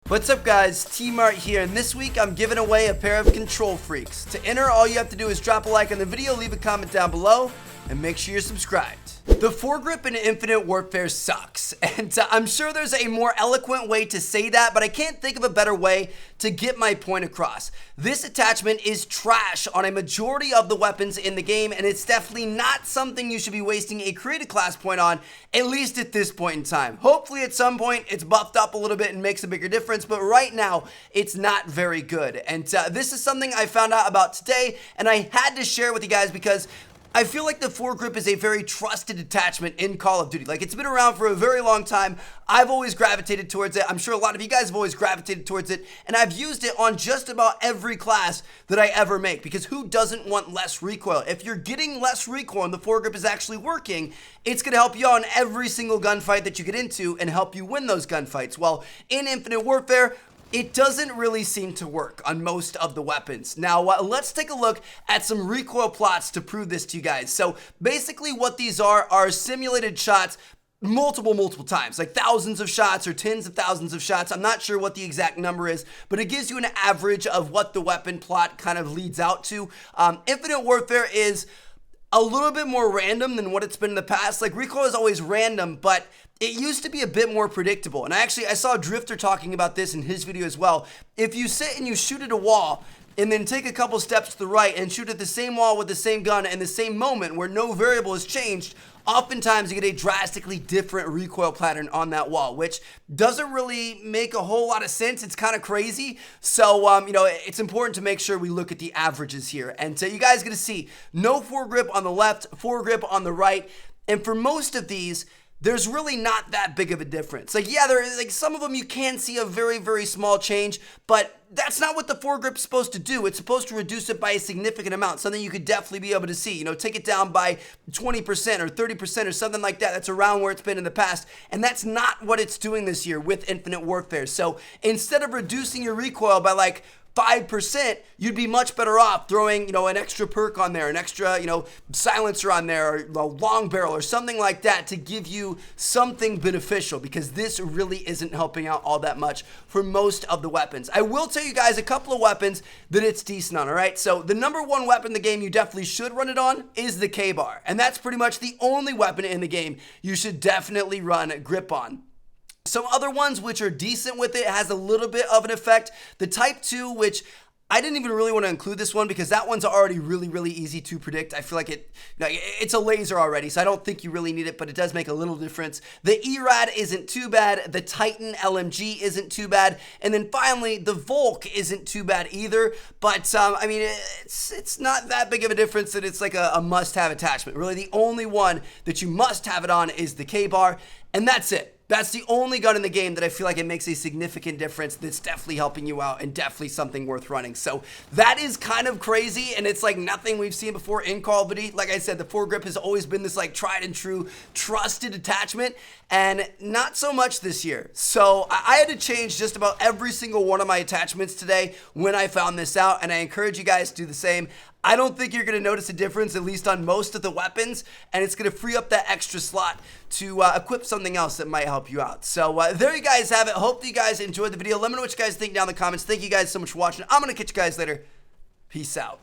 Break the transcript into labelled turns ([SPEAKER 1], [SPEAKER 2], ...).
[SPEAKER 1] What's up guys, T-Mart here, and this week I'm giving away a pair of Control Freaks. To enter, all you have to do is drop a like on the video, leave a comment down below, and make sure you're subscribed. The foregrip in Infinite Warfare sucks, and I'm sure there's a more eloquent way to say that, but I can't think of a better way to get my point across. This attachment is trash on a majority of the weapons in the game, and it's definitely not something you should be wasting a creative class point on, at least at this point in time. Hopefully at some point it's buffed up a little bit and makes a bigger difference, but right now it's not very good. And this is something I found out about today, and I had to share with you guys because I feel like the foregrip is a very trusted attachment in Call of Duty. Like, it's been around for a very long time. I've always gravitated towards it. I'm sure a lot of you guys have always gravitated towards it. And I've used it on just about every class that I ever make, because who doesn't want less recoil? If you're getting less recoil and the foregrip is actually working, it's going to help you out in every single gunfight that you get into and help you win those gunfights. Well, in Infinite Warfare, it doesn't really seem to work on most of the weapons. Now, let's take a look at some recoil plots to prove this to you guys. So basically what these are simulated shots multiple times, like thousands of shots or tens of thousands of shots. I'm not sure what the exact number is, but it gives you an average of what the weapon plot kind of leads out to. Infinite Warfare is a little bit more random than what it's been in the past. Like, recoil is always random, but it used to be a bit more predictable. And I saw Drifter talking about this in his video as well. If you sit and you shoot at a wall and then take a couple steps to the right and shoot at the same wall with the same gun in the same moment where no variable has changed, oftentimes you get a drastically different recoil pattern on that wall, which doesn't really make a whole lot of sense. It's kind of crazy. So, it's important to make sure we look at the averages here. And so you guys are going to see no foregrip on the left, foregrip on the right. And for most of these, there's really not that big of a difference. Like, yeah, some of them you can see a very small change, but that's not what the foregrip's supposed to do. It's supposed to reduce it by a significant amount, something you could definitely be able to see. Take it down by 20% or 30% or something like that. That's around where it's been in the past, and that's not what it's doing this year with Infinite Warfare. So instead of reducing your recoil by like 5%, you'd be much better off throwing, an extra perk on there, an extra, silencer on there, or a long barrel or something like that to give you something beneficial, because this really isn't helping out all that much for most of the weapons. I will tell you guys a couple of weapons that it's decent on, all right? So the number one weapon in the game you definitely should run it on is the K-bar, and that's pretty much the only weapon in the game you should definitely run grip on. Some other ones which are decent with it, has a little bit of an effect. The Type 2, which I didn't even really want to include this one because that one's already really easy to predict. I feel like it's a laser already, so I don't think you really need it, but it does make a little difference. The ERAD isn't too bad. The Titan LMG isn't too bad. And then finally, the Volk isn't too bad either. But, it's not that big of a difference that it's like a must-have attachment. Really, the only one that you must have it on is the K-bar, and that's it. That's the only gun in the game that I feel like it makes a significant difference that's definitely helping you out and definitely something worth running. So that is kind of crazy, and it's like nothing we've seen before in Call of Duty. Like I said, the foregrip has always been this like tried and true trusted attachment, and not so much this year. So I had to change just about every single one of my attachments today when I found this out, and I encourage you guys to do the same. I don't think you're going to notice a difference, at least on most of the weapons, and it's going to free up that extra slot to equip something else that might help you out. So there you guys have it. Hope that you guys enjoyed the video. Let me know what you guys think down in the comments. Thank you guys so much for watching. I'm going to catch you guys later. Peace out.